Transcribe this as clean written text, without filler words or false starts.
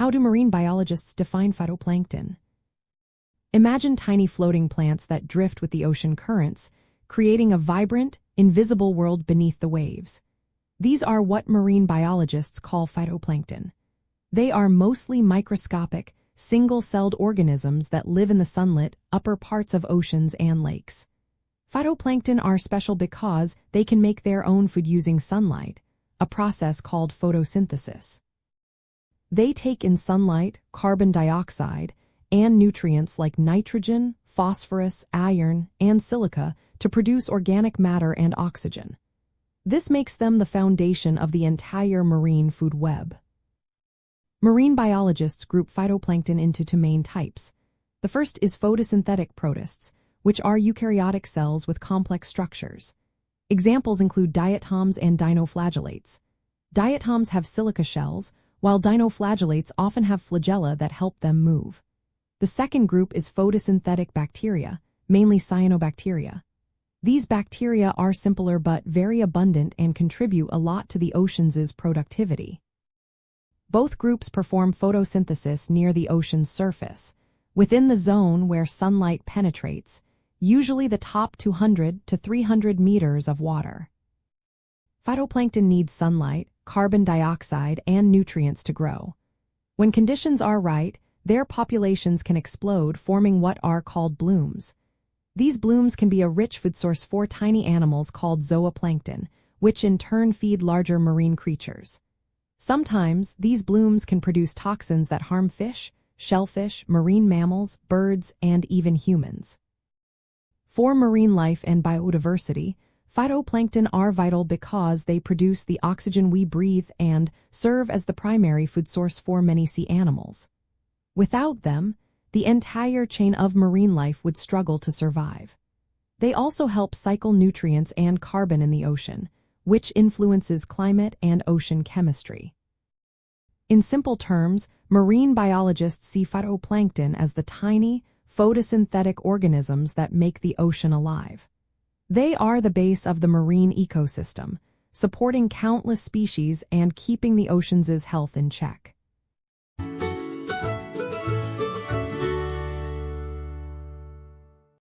How do marine biologists define phytoplankton? Imagine tiny floating plants that drift with the ocean currents, creating a vibrant, invisible world beneath the waves. These are what marine biologists call phytoplankton. They are mostly microscopic, single-celled organisms that live in the sunlit, upper parts of oceans and lakes. Phytoplankton are special because they can make their own food using sunlight, a process called photosynthesis. They take in sunlight, carbon dioxide, and nutrients like nitrogen, phosphorus, iron, and silica to produce organic matter and oxygen. This makes them the foundation of the entire marine food web. Marine biologists group phytoplankton into two main types. The first is photosynthetic protists, which are eukaryotic cells with complex structures. Examples include diatoms and dinoflagellates. Diatoms have silica shells, while dinoflagellates often have flagella that help them move. The second group is photosynthetic bacteria, mainly cyanobacteria. These bacteria are simpler but very abundant and contribute a lot to the ocean's productivity. Both groups perform photosynthesis near the ocean's surface, within the zone where sunlight penetrates, usually the top 200 to 300 meters of water. Phytoplankton needs sunlight, carbon dioxide, and nutrients to grow. When conditions are right, their populations can explode, forming what are called blooms. These blooms can be a rich food source for tiny animals called zooplankton, which in turn feed larger marine creatures. Sometimes, these blooms can produce toxins that harm fish, shellfish, marine mammals, birds, and even humans. For marine life and biodiversity, phytoplankton are vital because they produce the oxygen we breathe and serve as the primary food source for many sea animals. Without them, the entire chain of marine life would struggle to survive. They also help cycle nutrients and carbon in the ocean, which influences climate and ocean chemistry. In simple terms, marine biologists see phytoplankton as the tiny, photosynthetic organisms that make the ocean alive. They are the base of the marine ecosystem, supporting countless species and keeping the ocean's health in check.